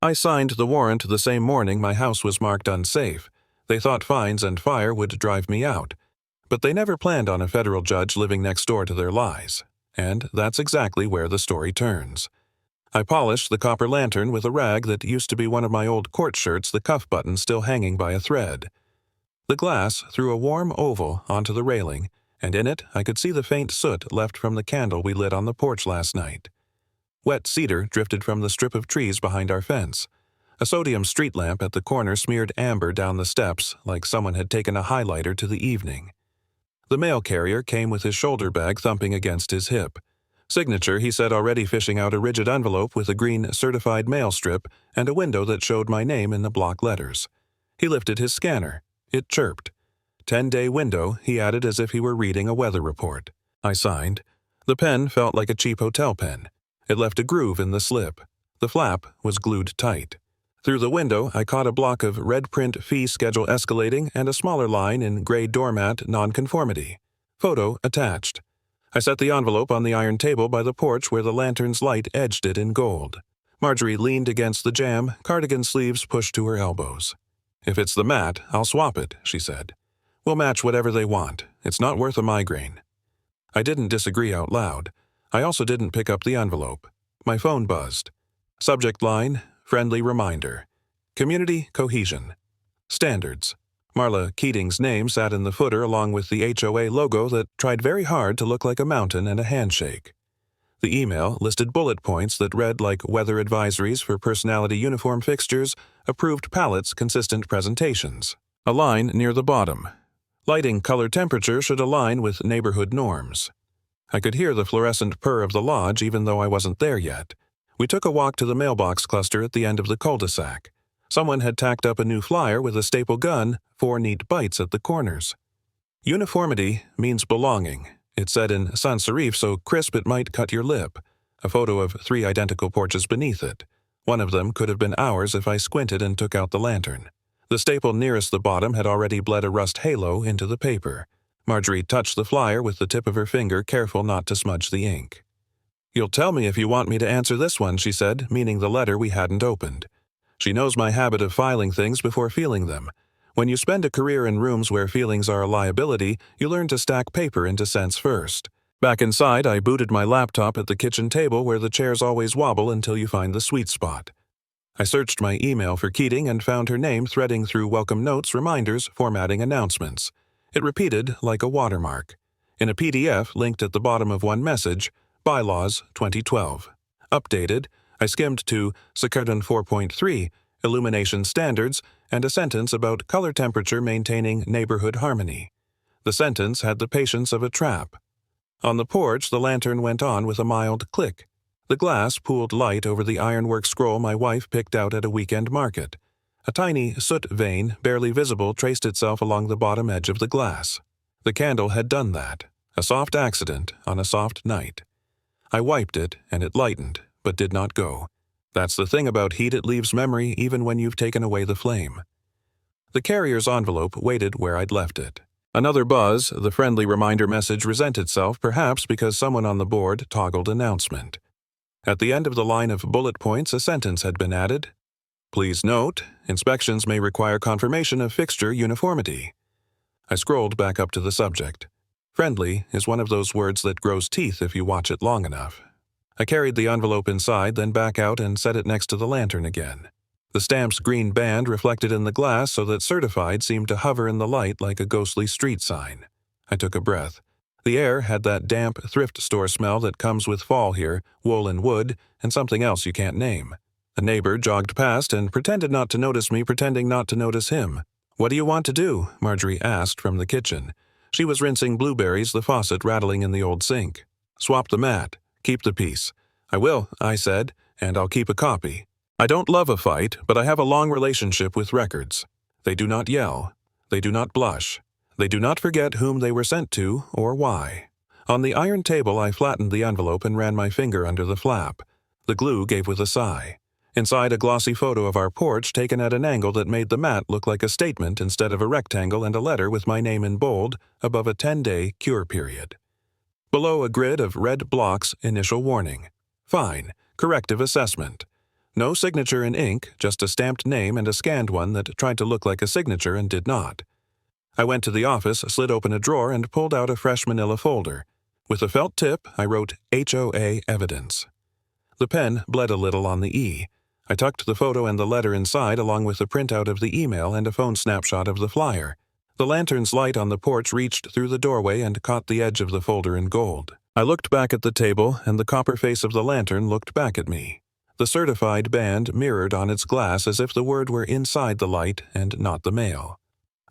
I signed the warrant the same morning my house was marked unsafe. They thought fines and fire would drive me out. But they never planned on a federal judge living next door to their lies. And that's exactly where the story turns. I polished the copper lantern with a rag that used to be one of my old court shirts, the cuff button still hanging by a thread. The glass threw a warm oval onto the railing, and in it I could see the faint soot left from the candle we lit on the porch last night. Wet cedar drifted from the strip of trees behind our fence. A sodium street lamp at the corner smeared amber down the steps like someone had taken a highlighter to the evening. The mail carrier came with his shoulder bag thumping against his hip. Signature, he said, already fishing out a rigid envelope with a green certified mail strip and a window that showed my name in the block letters. He lifted his scanner. It chirped. 10-day window, he added as if he were reading a weather report. I signed. The pen felt like a cheap hotel pen. It left a groove in the slip. The flap was glued tight. Through the window, I caught a block of red print fee schedule escalating and a smaller line in gray doormat nonconformity. Photo attached. I set the envelope on the iron table by the porch where the lantern's light edged it in gold. Marjorie leaned against the jamb, cardigan sleeves pushed to her elbows. "If it's the mat, I'll swap it," she said. "We'll match whatever they want. It's not worth a migraine." I didn't disagree out loud. I also didn't pick up the envelope. My phone buzzed. Subject line, friendly reminder. Community cohesion. Standards. Marla Keating's name sat in the footer along with the HOA logo that tried very hard to look like a mountain and a handshake. The email listed bullet points that read like weather advisories for personality uniform fixtures, approved pallets, consistent presentations. A line near the bottom. Lighting color temperature should align with neighborhood norms. I could hear the fluorescent purr of the lodge even though I wasn't there yet. We took a walk to the mailbox cluster at the end of the cul-de-sac. Someone had tacked up a new flyer with a staple gun, 4 neat bites at the corners. Uniformity means belonging. It said in sans serif so crisp it might cut your lip. A photo of 3 identical porches beneath it. One of them could have been ours if I squinted and took out the lantern. The staple nearest the bottom had already bled a rust halo into the paper. Marjorie touched the flyer with the tip of her finger, careful not to smudge the ink. "You'll tell me if you want me to answer this one," she said, meaning the letter we hadn't opened. She knows my habit of filing things before feeling them. When you spend a career in rooms where feelings are a liability, you learn to stack paper into cents first. Back inside, I booted my laptop at the kitchen table where the chairs always wobble until you find the sweet spot. I searched my email for Keating and found her name threading through welcome notes, reminders, formatting announcements. It repeated like a watermark. In a PDF linked at the bottom of one message, Bylaws 2012. Updated, I skimmed to Securdan 4.3, Illumination Standards, and a sentence about color temperature maintaining neighborhood harmony. The sentence had the patience of a trap. On the porch, the lantern went on with a mild click. The glass pooled light over the ironwork scroll my wife picked out at a weekend market. A tiny soot vein, barely visible, traced itself along the bottom edge of the glass. The candle had done that. A soft accident on a soft night. I wiped it, and it lightened, but did not go. That's the thing about heat, it leaves memory even when you've taken away the flame. The carrier's envelope waited where I'd left it. Another buzz, the friendly reminder message resent itself, perhaps because someone on the board toggled announcement. At the end of the line of bullet points, a sentence had been added. Please note, inspections may require confirmation of fixture uniformity. I scrolled back up to the subject. Friendly is one of those words that grows teeth if you watch it long enough. I carried the envelope inside, then back out and set it next to the lantern again. The stamp's green band reflected in the glass so that certified seemed to hover in the light like a ghostly street sign. I took a breath. The air had that damp thrift store smell that comes with fall here, wool and wood, and something else you can't name. A neighbor jogged past and pretended not to notice me, pretending not to notice him. "What do you want to do?" Marjorie asked from the kitchen. She was rinsing blueberries, the faucet rattling in the old sink. "Swap the mat. Keep the peace." "I will," I said, "and I'll keep a copy. I don't love a fight, but I have a long relationship with records. They do not yell. They do not blush. They do not forget whom they were sent to or why." On the iron table, I flattened the envelope and ran my finger under the flap. The glue gave with a sigh. Inside, a glossy photo of our porch taken at an angle that made the mat look like a statement instead of a rectangle, and a letter with my name in bold above a 10-day cure period. Below, a grid of red blocks, initial warning. Fine. Corrective assessment. No signature in ink, just a stamped name and a scanned one that tried to look like a signature and did not. I went to the office, slid open a drawer, and pulled out a fresh manila folder. With a felt tip, I wrote HOA evidence. The pen bled a little on the E. I tucked the photo and the letter inside along with a printout of the email and a phone snapshot of the flyer. The lantern's light on the porch reached through the doorway and caught the edge of the folder in gold. I looked back at the table, and the copper face of the lantern looked back at me. The certified band mirrored on its glass as if the word were inside the light and not the mail.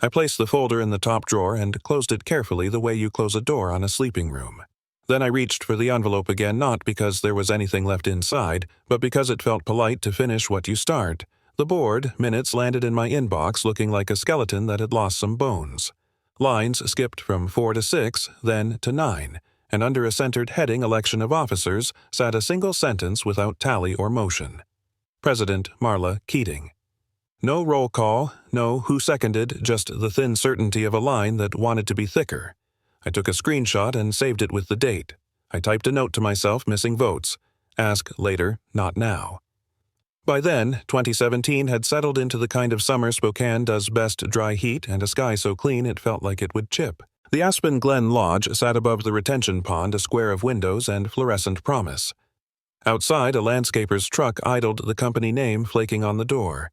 I placed the folder in the top drawer and closed it carefully the way you close a door on a sleeping room. Then I reached for the envelope again, not because there was anything left inside, but because it felt polite to finish what you start. The board minutes landed in my inbox looking like a skeleton that had lost some bones. Lines skipped from 4 to 6, then to 9, and under a centered heading election of officers sat a single sentence without tally or motion. President Marla Keating. No roll call, no who seconded, just the thin certainty of a line that wanted to be thicker. I took a screenshot and saved it with the date. I typed a note to myself missing votes. Ask later, not now. By then, 2017 had settled into the kind of summer Spokane does best: dry heat and a sky so clean it felt like it would chip. The Aspen Glen Lodge sat above the retention pond, a square of windows and fluorescent promise. Outside, a landscaper's truck idled, the company name flaking on the door.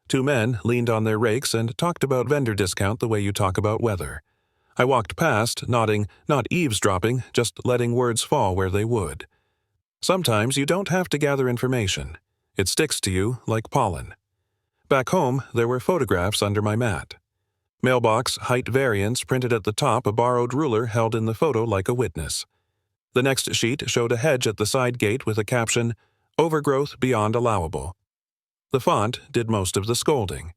2 men leaned on their rakes and talked about vendor discount the way you talk about weather. I walked past, nodding, not eavesdropping, just letting words fall where they would. Sometimes you don't have to gather information. It sticks to you like pollen. Back home, there were photographs under my mat. Mailbox height variance printed at the top, a borrowed ruler held in the photo like a witness. The next sheet showed a hedge at the side gate with a caption, "Overgrowth beyond allowable." The font did most of the scolding.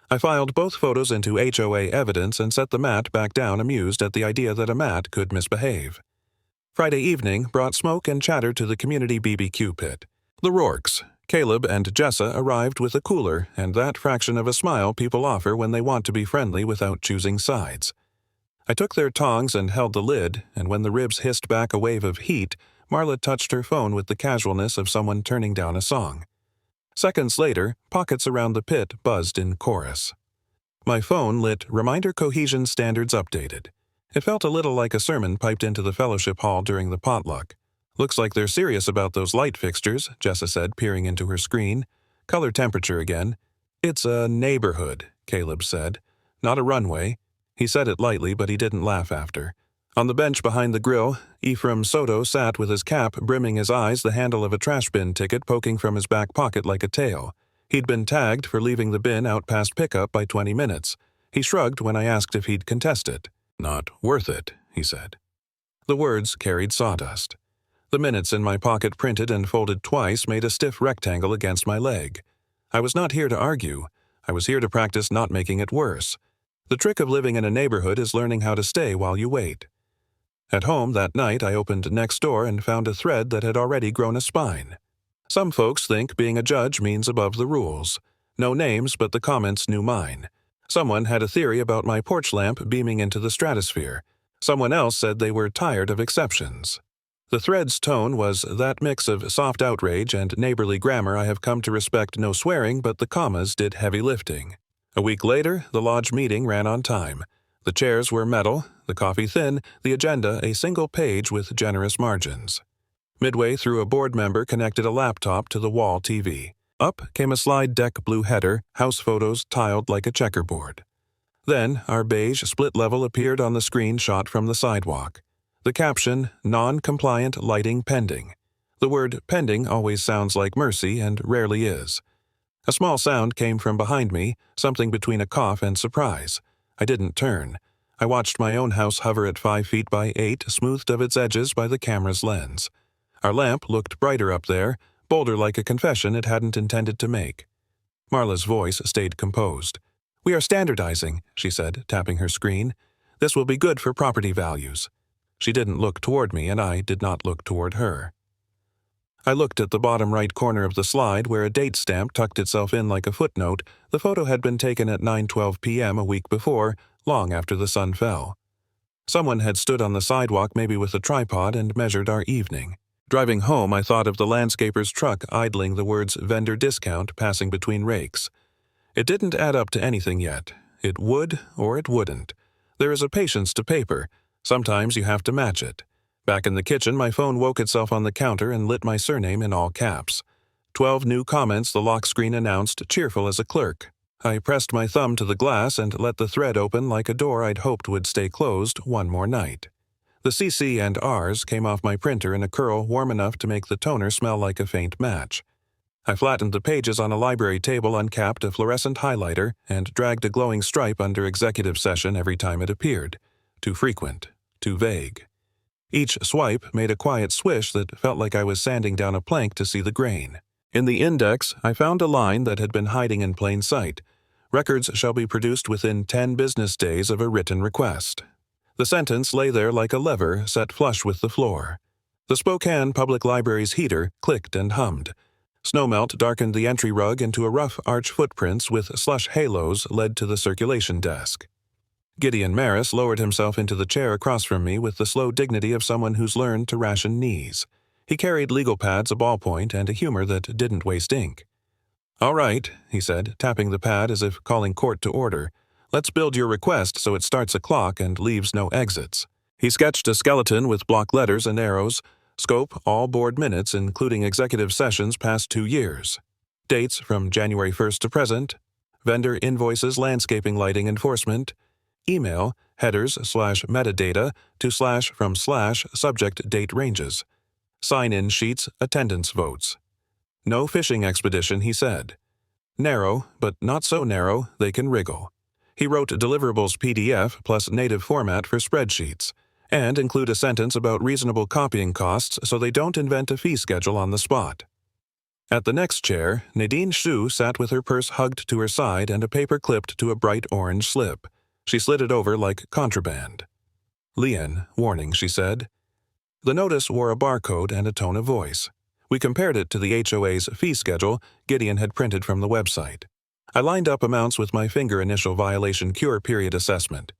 I filed both photos into HOA evidence and set the mat back down, amused at the idea that a mat could misbehave. Friday evening brought smoke and chatter to the community BBQ pit. The Rourkes, Caleb and Jessa, arrived with a cooler and that fraction of a smile people offer when they want to be friendly without choosing sides. I took their tongs and held the lid, and when the ribs hissed back a wave of heat, Marla touched her phone with the casualness of someone turning down a song. Seconds later, pockets around the pit buzzed in chorus. My phone lit Reminder Cohesion Standards Updated. It felt a little like a sermon piped into the fellowship hall during the potluck. "Looks like they're serious about those light fixtures," Jessa said, peering into her screen. "Color temperature again." "It's a neighborhood," Caleb said. "Not a runway." He said it lightly, but he didn't laugh after. On the bench behind the grill, Ephraim Soto sat with his cap brimming his eyes, the handle of a trash bin ticket poking from his back pocket like a tail. He'd been tagged for leaving the bin out past pickup by 20 minutes. He shrugged when I asked if he'd contest it. "Not worth it," he said. The words carried sawdust. The minutes in my pocket, printed and folded twice, made a stiff rectangle against my leg. I was not here to argue. I was here to practice not making it worse. The trick of living in a neighborhood is learning how to stay while you wait. At home that night, I opened Nextdoor and found a thread that had already grown a spine. Some folks think being a judge means above the rules. No names, but the comments knew mine. Someone had a theory about my porch lamp beaming into the stratosphere. Someone else said they were tired of exceptions. The thread's tone was that mix of soft outrage and neighborly grammar I have come to respect. No swearing, but the commas did heavy lifting. A week later, the lodge meeting ran on time. The chairs were metal, the coffee thin, the agenda a single page with generous margins. Midway through, a board member connected a laptop to the wall TV. Up came a slide deck blue header, house photos tiled like a checkerboard. Then, our beige split level appeared on the screen shot from the sidewalk. The caption, "Non-compliant lighting pending." The word pending always sounds like mercy and rarely is. A small sound came from behind me, something between a cough and surprise. I didn't turn. I watched my own house hover at 5 feet by 8, smoothed of its edges by the camera's lens. Our lamp looked brighter up there, bolder like a confession it hadn't intended to make. Marla's voice stayed composed. "We are standardizing," she said, tapping her screen. "This will be good for property values." She didn't look toward me, and I did not look toward her. I looked at the bottom right corner of the slide where a date stamp tucked itself in like a footnote. The photo had been taken at 9:12 p.m. a week before, long after the sun fell. Someone had stood on the sidewalk, maybe with a tripod, and measured our evening. Driving home, I thought of the landscaper's truck idling, the words vendor discount passing between rakes. It didn't add up to anything yet. It would or it wouldn't. There is a patience to paper. Sometimes you have to match it. Back in the kitchen, my phone woke itself on the counter and lit my surname in all caps. 12 new comments, the lock screen announced, cheerful as a clerk. I pressed my thumb to the glass and let the thread open like a door I'd hoped would stay closed one more night. The CC and R's came off my printer in a curl warm enough to make the toner smell like a faint match. I flattened the pages on a library table, uncapped a fluorescent highlighter, and dragged a glowing stripe under executive session every time it appeared. Too frequent, too vague. Each swipe made a quiet swish that felt like I was sanding down a plank to see the grain. In the index, I found a line that had been hiding in plain sight. Records shall be produced within 10 business days of a written request. The sentence lay there like a lever set flush with the floor. The Spokane Public Library's heater clicked and hummed. Snowmelt darkened the entry rug into a rough arch footprints with slush halos led to the circulation desk. Gideon Maris lowered himself into the chair across from me with the slow dignity of someone who's learned to ration knees. He carried legal pads, a ballpoint, and a humor that didn't waste ink. "All right," he said, tapping the pad as if calling court to order. "Let's build your request so it starts a clock and leaves no exits." He sketched a skeleton with block letters and arrows. Scope, all board minutes, including executive sessions past 2 years. Dates from January 1st to present. Vendor invoices, landscaping, lighting, enforcement. Email, headers/metadata to from subject date ranges. Sign-in sheets, attendance votes. No fishing expedition, he said. Narrow, but not so narrow, they can wriggle. He wrote deliverables PDF plus native format for spreadsheets, and include a sentence about reasonable copying costs so they don't invent a fee schedule on the spot. At the next chair, Nadine Shu sat with her purse hugged to her side and a paper clipped to a bright orange slip. She slid it over like contraband. "Lien, warning," she said. The notice wore a barcode and a tone of voice. We compared it to the HOA's fee schedule Gideon had printed from the website. I lined up amounts with my finger initial violation cure period assessment.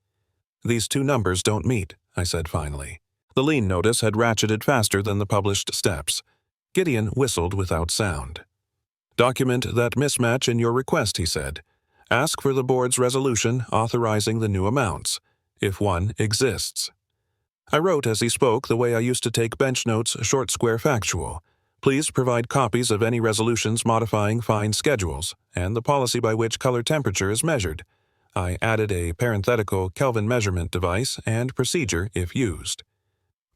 "These two numbers don't meet," I said finally. The lien notice had ratcheted faster than the published steps. Gideon whistled without sound. "Document that mismatch in your request," he said. "Ask for the board's resolution authorizing the new amounts, if one exists." I wrote as he spoke the way I used to take bench notes, short square factual. Please provide copies of any resolutions modifying fine schedules, and the policy by which color temperature is measured. I added a parenthetical Kelvin measurement device and procedure if used.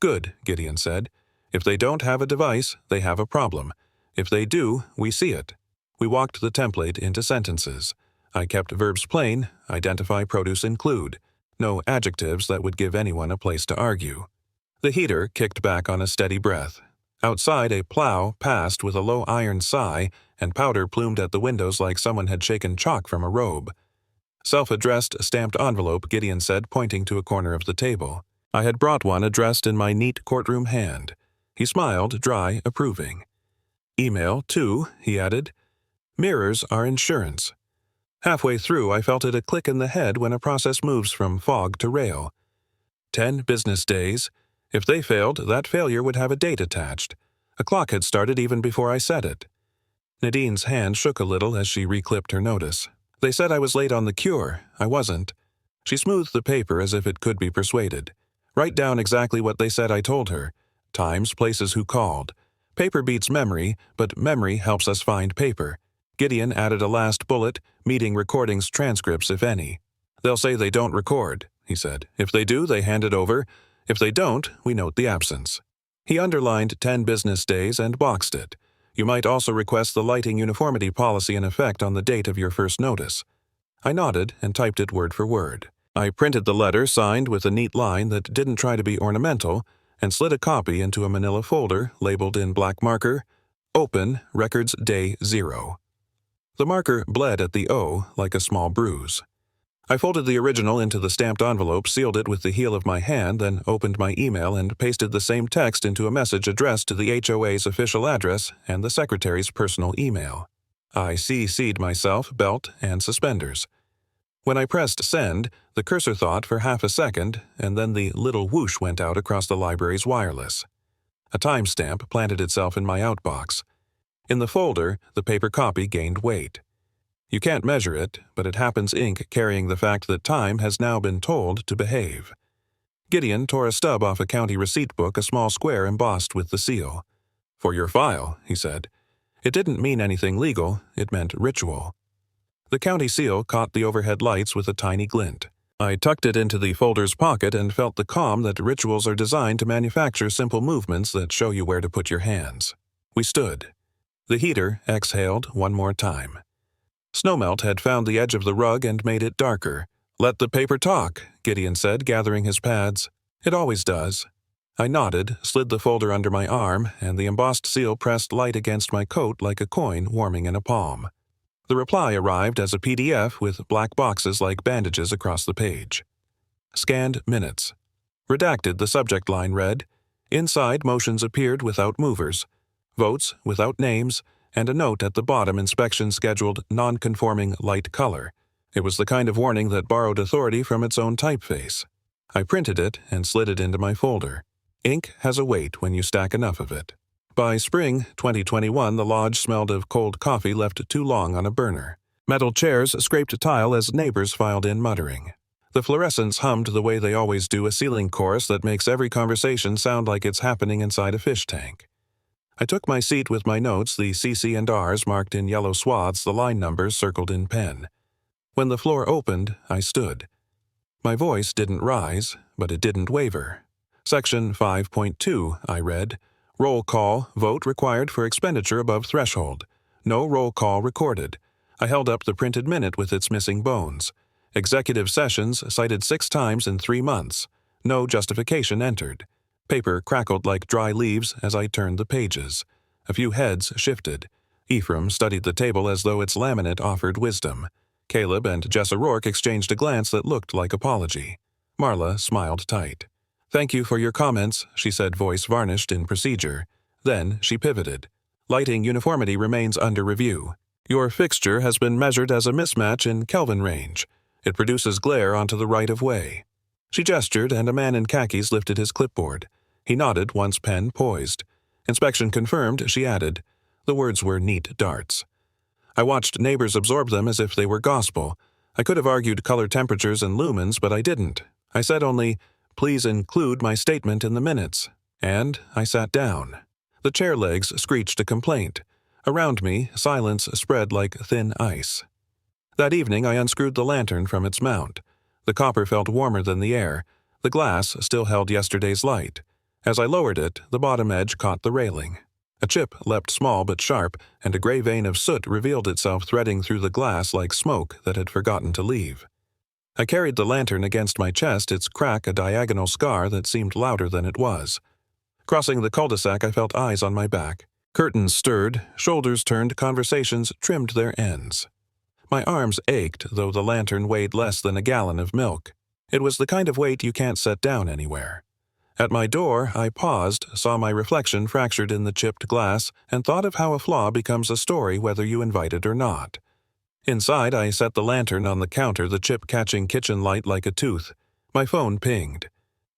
"Good," Gideon said. "If they don't have a device, they have a problem. If they do, we see it." We walked the template into sentences. I kept verbs plain, identify, produce, include. No adjectives that would give anyone a place to argue. The heater kicked back on a steady breath. Outside, a plow passed with a low iron sigh, and powder plumed at the windows like someone had shaken chalk from a robe. "Self-addressed stamped envelope," Gideon said, pointing to a corner of the table. I had brought one addressed in my neat courtroom hand. He smiled, dry, approving. "Email, too," he added. "Mirrors are insurance." Halfway through, I felt it a click in the head when a process moves from fog to rail. 10 business days. If they failed, that failure would have a date attached. A clock had started even before I said it. Nadine's hand shook a little as she reclipped her notice. "They said I was late on the cure. I wasn't." She smoothed the paper as if it could be persuaded. "Write down exactly what they said I told her. Times, places, who called. Paper beats memory, but memory helps us find paper." Gideon added a last bullet, meeting recordings, transcripts, if any. "They'll say they don't record," he said. "If they do, they hand it over. If they don't, we note the absence." He underlined 10 business days and boxed it. "You might also request the lighting uniformity policy in effect on the date of your first notice." I nodded and typed it word for word. I printed the letter signed with a neat line that didn't try to be ornamental and slid a copy into a manila folder labeled in black marker, "Open, Records Day 0." The marker bled at the O like a small bruise. I folded the original into the stamped envelope, sealed it with the heel of my hand, then opened my email and pasted the same text into a message addressed to the HOA's official address and the secretary's personal email. I CC'd myself, belt, and suspenders. When I pressed send, the cursor thought for half a second, and then the little whoosh went out across the library's wireless. A timestamp planted itself in my outbox. In the folder, the paper copy gained weight. You can't measure it, but it happens ink carrying the fact that time has now been told to behave. Gideon tore a stub off a county receipt book, a small square embossed with the seal. "For your file," he said. It didn't mean anything legal, it meant ritual. The county seal caught the overhead lights with a tiny glint. I tucked it into the folder's pocket and felt the calm that rituals are designed to manufacture simple movements that show you where to put your hands. We stood. The heater exhaled one more time. Snowmelt had found the edge of the rug and made it darker. "Let the paper talk," Gideon said, gathering his pads. "It always does." I nodded, slid the folder under my arm, and the embossed seal pressed light against my coat like a coin warming in a palm. The reply arrived as a PDF with black boxes like bandages across the page. Scanned minutes. Redacted, the subject line read, "Inside motions appeared without movers. Votes without names," and a note at the bottom, inspection scheduled non-conforming light color. It was the kind of warning that borrowed authority from its own typeface. I printed it and slid it into my folder. Ink has a weight when you stack enough of it. By spring 2021, the lodge smelled of cold coffee left too long on a burner. Metal chairs scraped tile as neighbors filed in muttering. The fluorescents hummed the way they always do, a ceiling chorus that makes every conversation sound like it's happening inside a fish tank. I took my seat with my notes, the CC and Rs marked in yellow swaths, the line numbers circled in pen. When the floor opened, I stood. My voice didn't rise, but it didn't waver. Section 5.2, I read. Roll call, vote required for expenditure above threshold. No roll call recorded. I held up the printed minute with its missing bones. Executive sessions cited 6 times in 3 months. No justification entered. Paper crackled like dry leaves as I turned the pages. A few heads shifted. Ephraim studied the table as though its laminate offered wisdom. Caleb and Jess O'Rourke exchanged a glance that looked like apology. Marla smiled tight. "Thank you for your comments," she said, voice varnished in procedure. Then she pivoted. "Lighting uniformity remains under review. Your fixture has been measured as a mismatch in Kelvin range. It produces glare onto the right-of-way." She gestured, and a man in khakis lifted his clipboard. He nodded once pen poised. Inspection confirmed, she added. The words were neat darts. I watched neighbors absorb them as if they were gospel. I could have argued color temperatures and lumens, but I didn't. I said only, "Please include my statement in the minutes." And I sat down. The chair legs screeched a complaint. Around me, silence spread like thin ice. That evening, I unscrewed the lantern from its mount. The copper felt warmer than the air. The glass still held yesterday's light. As I lowered it, the bottom edge caught the railing. A chip leapt small but sharp, and a gray vein of soot revealed itself threading through the glass like smoke that had forgotten to leave. I carried the lantern against my chest, its crack a diagonal scar that seemed louder than it was. Crossing the cul-de-sac, I felt eyes on my back. Curtains stirred, shoulders turned, conversations trimmed their ends. My arms ached, though the lantern weighed less than a gallon of milk. It was the kind of weight you can't set down anywhere. At my door, I paused, saw my reflection fractured in the chipped glass, and thought of how a flaw becomes a story whether you invite it or not. Inside, I set the lantern on the counter, the chip catching kitchen light like a tooth. My phone pinged.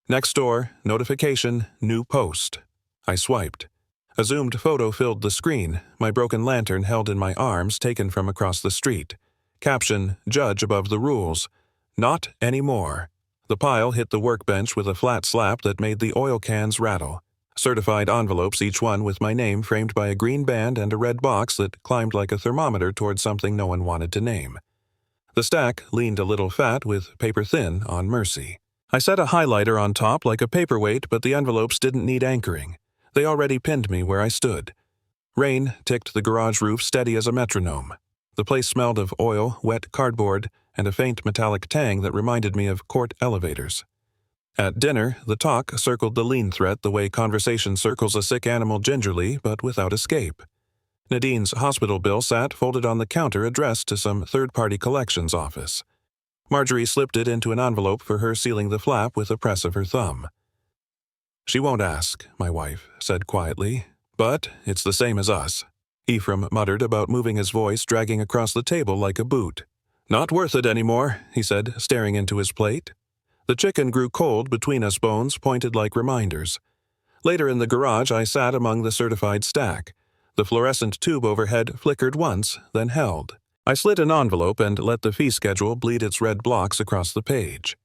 Next door, notification, new post. I swiped. A zoomed photo filled the screen, my broken lantern held in my arms, taken from across the street. Caption, "Judge above the rules. Not anymore." The pile hit the workbench with a flat slap that made the oil cans rattle. Certified envelopes, each one with my name framed by a green band and a red box that climbed like a thermometer toward something no one wanted to name. The stack leaned a little fat with paper thin on mercy. I set a highlighter on top like a paperweight, but the envelopes didn't need anchoring. They already pinned me where I stood. Rain ticked the garage roof steady as a metronome. The place smelled of oil, wet cardboard, and a faint metallic tang that reminded me of court elevators. At dinner, the talk circled the lean threat the way conversation circles a sick animal gingerly, but without escape. Nadine's hospital bill sat folded on the counter addressed to some third-party collections office. Marjorie slipped it into an envelope for her, sealing the flap with a press of her thumb. "She won't ask," my wife said quietly, "but it's the same as us." Ephraim muttered about moving his voice, dragging across the table like a boot. "Not worth it anymore," he said, staring into his plate. The chicken grew cold between us, bones pointed like reminders. Later in the garage, I sat among the certified stack. The fluorescent tube overhead flickered once, then held. I slit an envelope and let the fee schedule bleed its red blocks across the page.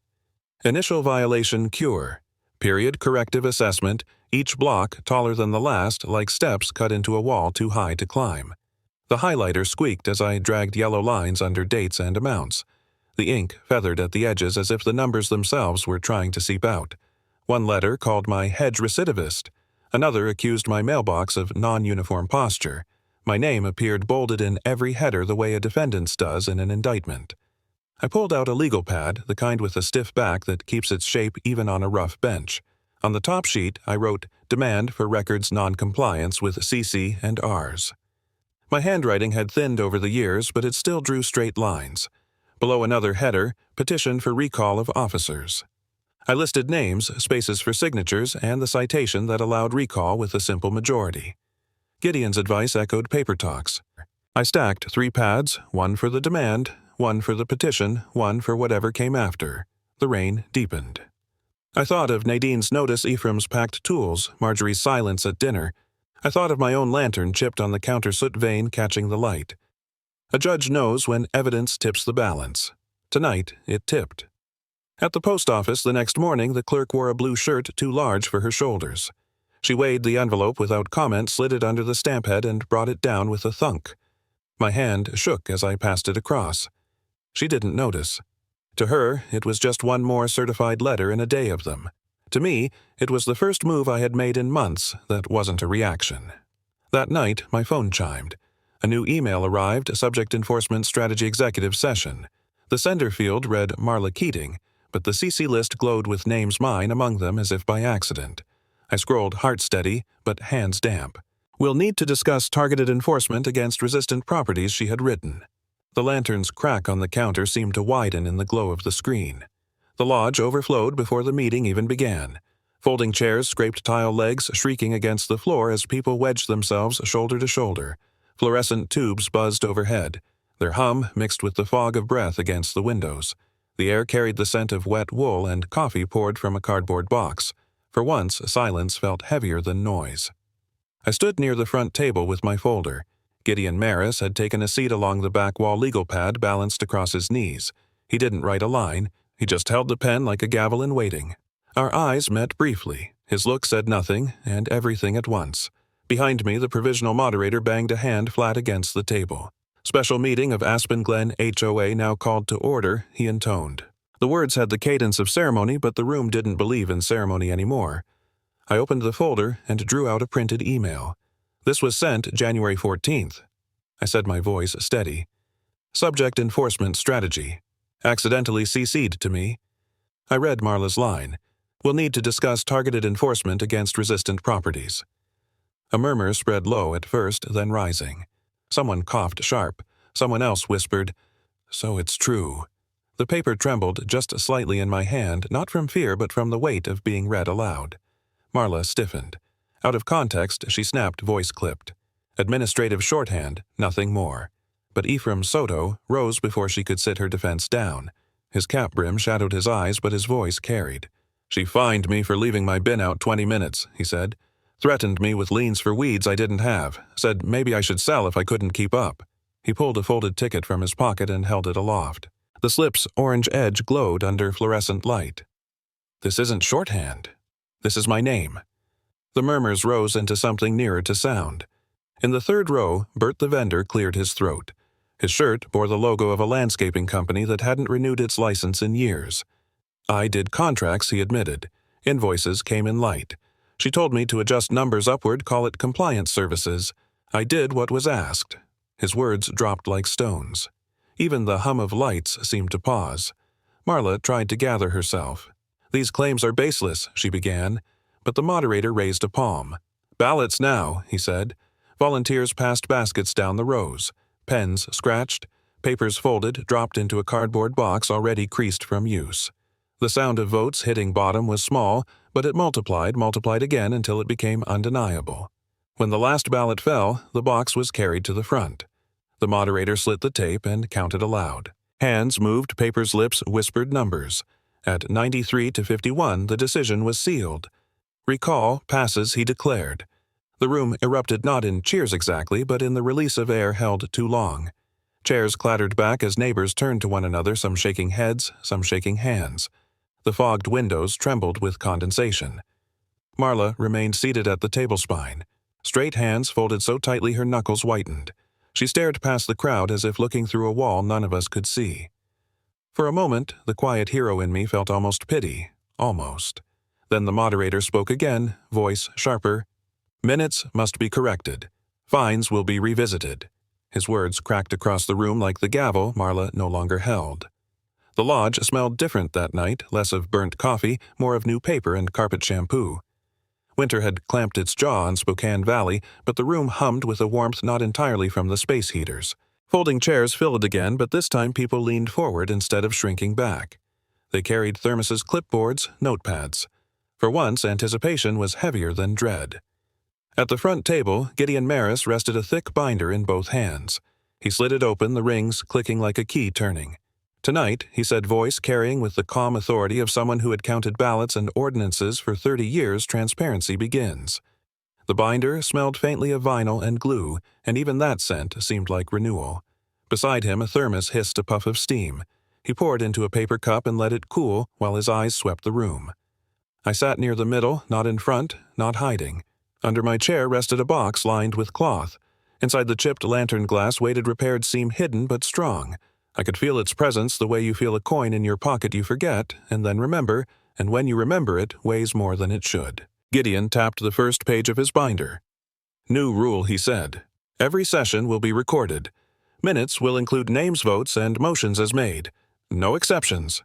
Initial violation cure. Period corrective assessment, each block taller than the last, like steps cut into a wall too high to climb. The highlighter squeaked as I dragged yellow lines under dates and amounts. The ink feathered at the edges as if the numbers themselves were trying to seep out. One letter called my hedge recidivist. Another accused my mailbox of non-uniform posture. My name appeared bolded in every header the way a defendant's does in an indictment. I pulled out a legal pad, the kind with a stiff back that keeps its shape even on a rough bench. On the top sheet, I wrote, "Demand for records non-compliance with CC and Rs." My handwriting had thinned over the years, but it still drew straight lines. Below another header, petition for recall of officers. I listed names, spaces for signatures, and the citation that allowed recall with a simple majority. Gideon's advice echoed paper talks. I stacked 3 pads, one for the demand, one for the petition, one for whatever came after. The rain deepened. I thought of Nadine's notice, Ephraim's packed tools, Marjorie's silence at dinner. I thought of my own lantern chipped on the counter soot vein catching the light. A judge knows when evidence tips the balance. Tonight, it tipped. At the post office the next morning, the clerk wore a blue shirt too large for her shoulders. She weighed the envelope without comment, slid it under the stamp head, and brought it down with a thunk. My hand shook as I passed it across. She didn't notice. To her, it was just one more certified letter in a day of them. To me, it was the first move I had made in months that wasn't a reaction. That night, my phone chimed. A new email arrived, Subject Enforcement Strategy Executive Session. The sender field read Marla Keating, but the CC list glowed with names mine among them as if by accident. I scrolled heart steady, but hands damp. "We'll need to discuss targeted enforcement against resistant properties," she had written. The lantern's crack on the counter seemed to widen in the glow of the screen. The lodge overflowed before the meeting even began. Folding chairs scraped tile legs, shrieking against the floor as people wedged themselves shoulder to shoulder. Fluorescent tubes buzzed overhead. Their hum mixed with the fog of breath against the windows. The air carried the scent of wet wool, and coffee poured from a cardboard box. For once, silence felt heavier than noise. I stood near the front table with my folder. Gideon Maris had taken a seat along the back wall legal pad balanced across his knees. He didn't write a line. He just held the pen like a gavel in waiting. Our eyes met briefly. His look said nothing, and everything at once. Behind me, the provisional moderator banged a hand flat against the table. "Special meeting of Aspen Glen HOA now called to order," he intoned. The words had the cadence of ceremony, but the room didn't believe in ceremony anymore. I opened the folder and drew out a printed email. This was sent January 14th. I said, my voice steady. "Subject Enforcement Strategy." Accidentally CC'd to me. I read Marla's line. "We'll need to discuss targeted enforcement against resistant properties." A murmur spread low at first, then rising. Someone coughed sharp. Someone else whispered, "So it's true." The paper trembled just slightly in my hand, not from fear but from the weight of being read aloud. Marla stiffened. Out of context, she snapped voice-clipped. Administrative shorthand, nothing more. But Ephraim Soto rose before she could sit her defense down. His cap brim shadowed his eyes, but his voice carried. "She fined me for leaving my bin out 20 minutes, he said. "Threatened me with liens for weeds I didn't have. Said maybe I should sell if I couldn't keep up." He pulled a folded ticket from his pocket and held it aloft. The slip's orange edge glowed under fluorescent light. "This isn't shorthand. This is my name." The murmurs rose into something nearer to sound. In the third row, Bert the vendor cleared his throat. His shirt bore the logo of a landscaping company that hadn't renewed its license in years. "I did contracts," he admitted. "Invoices came in light. She told me to adjust numbers upward, call it compliance services. I did what was asked." His words dropped like stones. Even the hum of lights seemed to pause. Marla tried to gather herself. "These claims are baseless," she began, but the moderator raised a palm. "Ballots now," he said. Volunteers passed baskets down the rows. Pens scratched. Papers folded, dropped into a cardboard box already creased from use. The sound of votes hitting bottom was small, but it multiplied again until it became undeniable. When the last ballot fell, the box was carried to the front. The moderator slit the tape and counted aloud. Hands moved, papers' lips whispered numbers. At 93 to 51, the decision was sealed. Recall passes, he declared. The room erupted not in cheers exactly, but in the release of air held too long. Chairs clattered back as neighbors turned to one another, some shaking heads, some shaking hands. The fogged windows trembled with condensation. Marla remained seated at the table spine, straight hands folded so tightly her knuckles whitened. She stared past the crowd as if looking through a wall none of us could see. For a moment, the quiet hero in me felt almost pity. Almost. Then the moderator spoke again, voice sharper. "Minutes must be corrected. Fines will be revisited." His words cracked across the room like the gavel Marla no longer held. The lodge smelled different that night, less of burnt coffee, more of new paper and carpet shampoo. Winter had clamped its jaw on Spokane Valley, but the room hummed with a warmth not entirely from the space heaters. Folding chairs filled again, but this time people leaned forward instead of shrinking back. They carried thermoses, clipboards, notepads. For once, anticipation was heavier than dread. At the front table, Gideon Maris rested a thick binder in both hands. He slid it open, the rings clicking like a key turning. "Tonight," he said, voice carrying with the calm authority of someone who had counted ballots and ordinances for 30 years, transparency begins. The binder smelled faintly of vinyl and glue, and even that scent seemed like renewal. Beside him, a thermos hissed a puff of steam. He poured into a paper cup and let it cool while his eyes swept the room. I sat near the middle, not in front, not hiding. Under my chair rested a box lined with cloth. Inside the chipped lantern glass waited repaired seam, hidden but strong. I could feel its presence the way you feel a coin in your pocket you forget, and then remember, and when you remember it, weighs more than it should. Gideon tapped the first page of his binder. "New rule," he said. "Every session will be recorded. Minutes will include names, votes, and motions as made. No exceptions."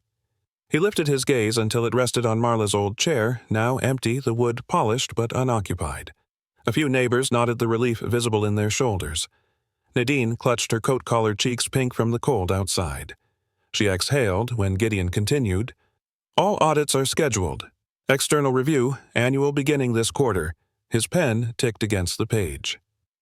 He lifted his gaze until it rested on Marla's old chair, now empty, the wood polished but unoccupied. A few neighbors nodded, the relief visible in their shoulders. Nadine clutched her coat collar, cheeks pink from the cold outside. She exhaled when Gideon continued. "All audits are scheduled. External review, annual beginning this quarter." His pen ticked against the page.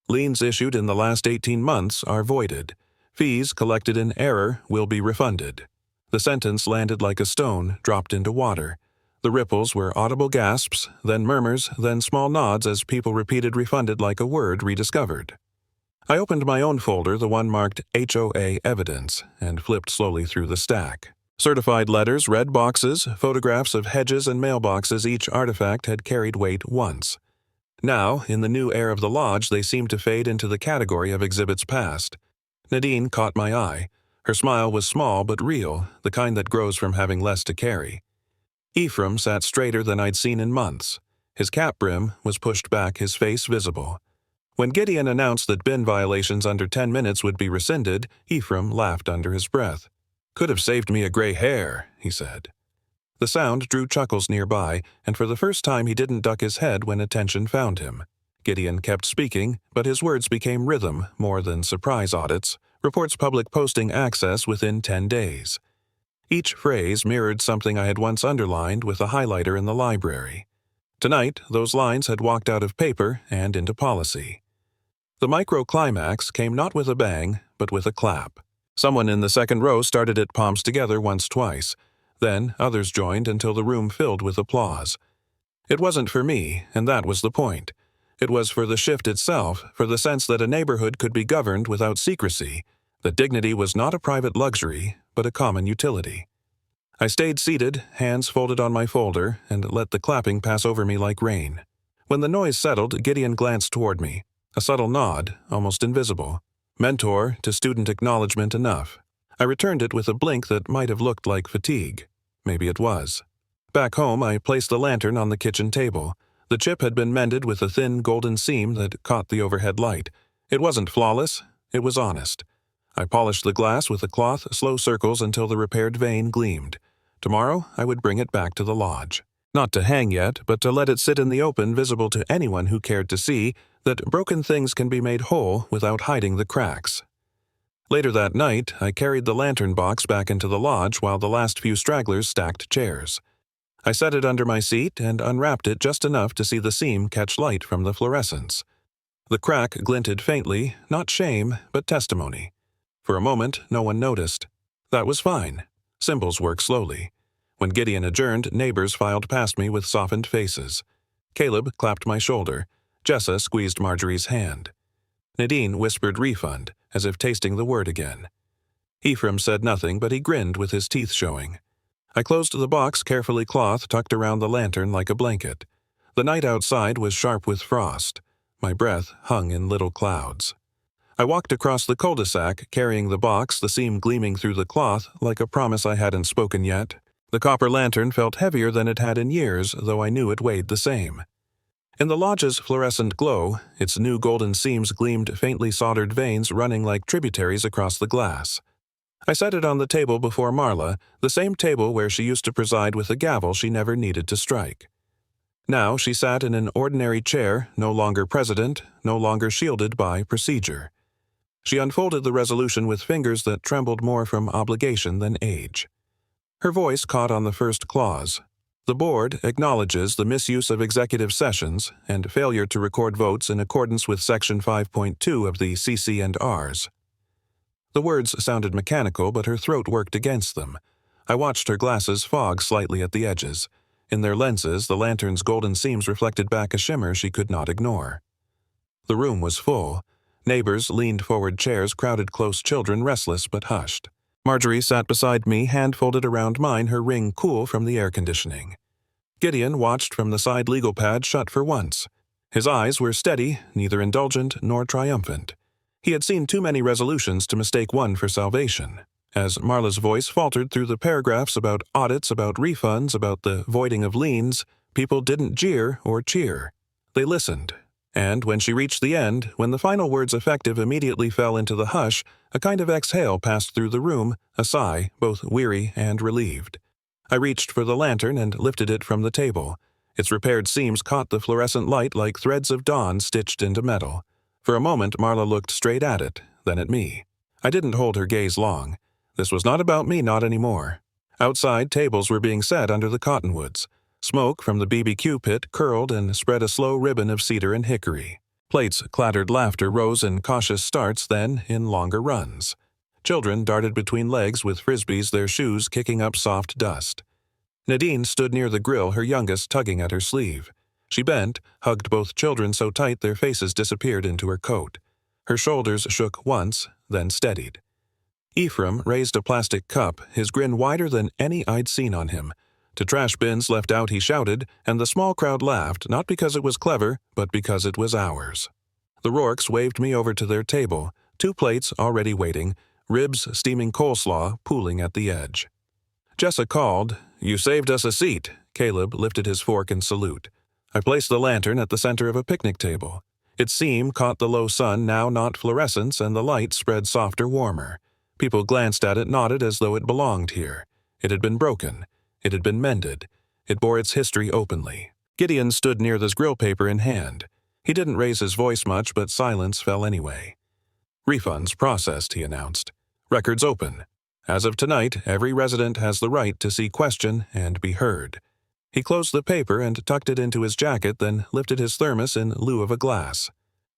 "Liens issued in the last 18 months are voided. Fees collected in error will be refunded." The sentence landed like a stone dropped into water. The ripples were audible gasps, then murmurs, then small nods as people repeated refunded like a word rediscovered. I opened my own folder, the one marked HOA Evidence, and flipped slowly through the stack. Certified letters, red boxes, photographs of hedges and mailboxes, each artifact had carried weight once. Now, in the new air of the lodge, they seemed to fade into the category of exhibits past. Nadine caught my eye. Her smile was small but real, the kind that grows from having less to carry. Ephraim sat straighter than I'd seen in months. His cap brim was pushed back, his face visible. When Gideon announced that bin violations under 10 minutes would be rescinded, Ephraim laughed under his breath. "Could have saved me a gray hair," he said. The sound drew chuckles nearby, and for the first time he didn't duck his head when attention found him. Gideon kept speaking, but his words became rhythm more than surprise audits, reports public posting access within 10 days. Each phrase mirrored something I had once underlined with a highlighter in the library. Tonight, those lines had walked out of paper and into policy. The micro-climax came not with a bang, but with a clap. Someone in the second row started it, palms together, once, twice. Then others joined until the room filled with applause. It wasn't for me, and that was the point. It was for the shift itself, for the sense that a neighborhood could be governed without secrecy, that dignity was not a private luxury, but a common utility. I stayed seated, hands folded on my folder, and let the clapping pass over me like rain. When the noise settled, Gideon glanced toward me. A subtle nod, almost invisible. Mentor to student acknowledgement enough. I returned it with a blink that might have looked like fatigue. Maybe it was. Back home, I placed the lantern on the kitchen table. The chip had been mended with a thin golden seam that caught the overhead light. It wasn't flawless, it was honest. I polished the glass with a cloth, slow circles until the repaired vein gleamed. Tomorrow, I would bring it back to the lodge. Not to hang yet, but to let it sit in the open, visible to anyone who cared to see that broken things can be made whole without hiding the cracks. Later that night, I carried the lantern box back into the lodge while the last few stragglers stacked chairs. I set it under my seat and unwrapped it just enough to see the seam catch light from the fluorescence. The crack glinted faintly, not shame, but testimony. For a moment, no one noticed. That was fine. Symbols work slowly. When Gideon adjourned, neighbors filed past me with softened faces. Caleb clapped my shoulder. Jessa squeezed Marjorie's hand. Nadine whispered refund, as if tasting the word again. Ephraim said nothing, but he grinned with his teeth showing. I closed the box, carefully cloth tucked around the lantern like a blanket. The night outside was sharp with frost. My breath hung in little clouds. I walked across the cul-de-sac, carrying the box, the seam gleaming through the cloth like a promise I hadn't spoken yet. The copper lantern felt heavier than it had in years, though I knew it weighed the same. In the lodge's fluorescent glow, its new golden seams gleamed faintly soldered veins running like tributaries across the glass. I set it on the table before Marla, the same table where she used to preside with a gavel she never needed to strike. Now she sat in an ordinary chair, no longer president, no longer shielded by procedure. She unfolded the resolution with fingers that trembled more from obligation than age. Her voice caught on the first clause. The board acknowledges the misuse of executive sessions and failure to record votes in accordance with Section 5.2 of the CC&Rs. The words sounded mechanical, but her throat worked against them. I watched her glasses fog slightly at the edges. In their lenses, the lantern's golden seams reflected back a shimmer she could not ignore. The room was full. Neighbors leaned forward chairs, crowded close children, restless but hushed. Marjorie sat beside me, hand folded around mine, her ring cool from the air conditioning. Gideon watched from the side legal pad shut for once. His eyes were steady, neither indulgent nor triumphant. He had seen too many resolutions to mistake one for salvation. As Marla's voice faltered through the paragraphs about audits, about refunds, about the voiding of liens, people didn't jeer or cheer. They listened. And when she reached the end, when the final words effective immediately fell into the hush, a kind of exhale passed through the room, a sigh, both weary and relieved. I reached for the lantern and lifted it from the table. Its repaired seams caught the fluorescent light like threads of dawn stitched into metal. For a moment, Marla looked straight at it, then at me. I didn't hold her gaze long. This was not about me, not anymore. Outside, tables were being set under the cottonwoods. Smoke from the BBQ pit curled and spread a slow ribbon of cedar and hickory. Plates clattered, laughter rose in cautious starts, then in longer runs. Children darted between legs with frisbees, their shoes kicking up soft dust. Nadine stood near the grill, her youngest tugging at her sleeve. She bent, hugged both children so tight their faces disappeared into her coat. Her shoulders shook once, then steadied. Ephraim raised a plastic cup, his grin wider than any I'd seen on him. To trash bins left out he shouted, and the small crowd laughed, not because it was clever, but because it was ours. The Rourkes waved me over to their table, 2 plates already waiting, ribs steaming coleslaw pooling at the edge. Jessa called, "You saved us a seat." Caleb lifted his fork in salute. I placed the lantern at the center of a picnic table. Its seam caught the low sun, now not fluorescence, and the light spread softer, warmer. People glanced at it, nodded as though it belonged here. It had been broken. It had been mended. It bore its history openly. Gideon stood near this grill paper in hand. He didn't raise his voice much, but silence fell anyway. "Refunds processed," he announced. "Records open. As of tonight, every resident has the right to see, question, and be heard." He closed the paper and tucked it into his jacket, then lifted his thermos in lieu of a glass.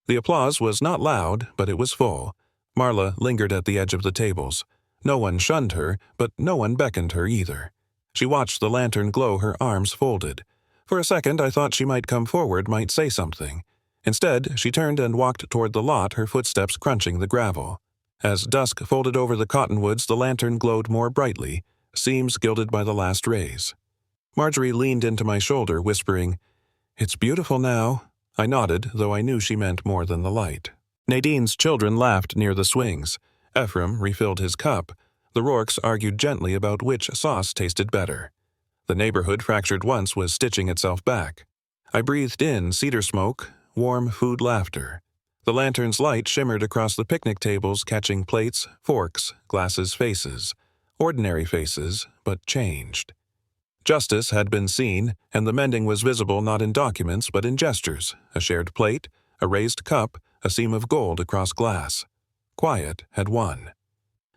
The applause was not loud, but it was full. Marla lingered at the edge of the tables. No one shunned her, but no one beckoned her either. She watched the lantern glow, her arms folded. For a second I thought she might come forward, might say something. Instead, she turned and walked toward the lot, her footsteps crunching the gravel. As dusk folded over the cottonwoods, the lantern glowed more brightly, seams gilded by the last rays. Marjorie leaned into my shoulder, whispering, "It's beautiful now." I nodded, though I knew she meant more than the light. Nadine's children laughed near the swings. Ephraim refilled his cup. The Rourkes argued gently about which sauce tasted better. The neighborhood, fractured once, was stitching itself back. I breathed in cedar smoke, warm food laughter. The lantern's light shimmered across the picnic tables, catching plates, forks, glasses, faces. Ordinary faces, but changed. Justice had been seen, and the mending was visible not in documents but in gestures, a shared plate, a raised cup, a seam of gold across glass. Quiet had won.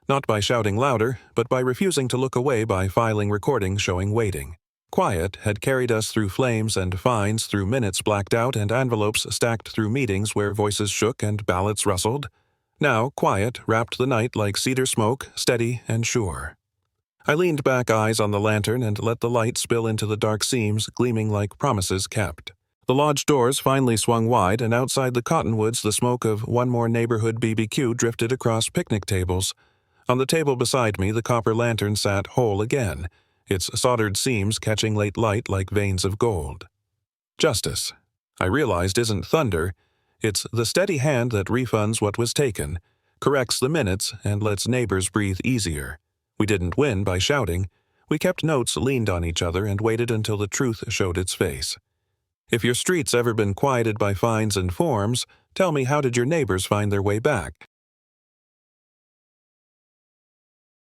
Not by shouting louder, but by refusing to look away, by filing recordings showing waiting. Quiet had carried us through flames and fines, through minutes blacked out and envelopes stacked, through meetings where voices shook and ballots rustled. Now quiet wrapped the night like cedar smoke, steady and sure. I leaned back, eyes on the lantern, and let the light spill into the dark seams, gleaming like promises kept. The lodge doors finally swung wide, and outside the cottonwoods the smoke of one more neighborhood BBQ drifted across picnic tables. On the table beside me the copper lantern sat whole again, its soldered seams catching late light like veins of gold. Justice, I realized, isn't thunder. It's the steady hand that refunds what was taken, corrects the minutes, and lets neighbors breathe easier. We didn't win by shouting. We kept notes, leaned on each other, and waited until the truth showed its face. If your street's ever been quieted by fines and forms, tell me, how did your neighbors find their way back?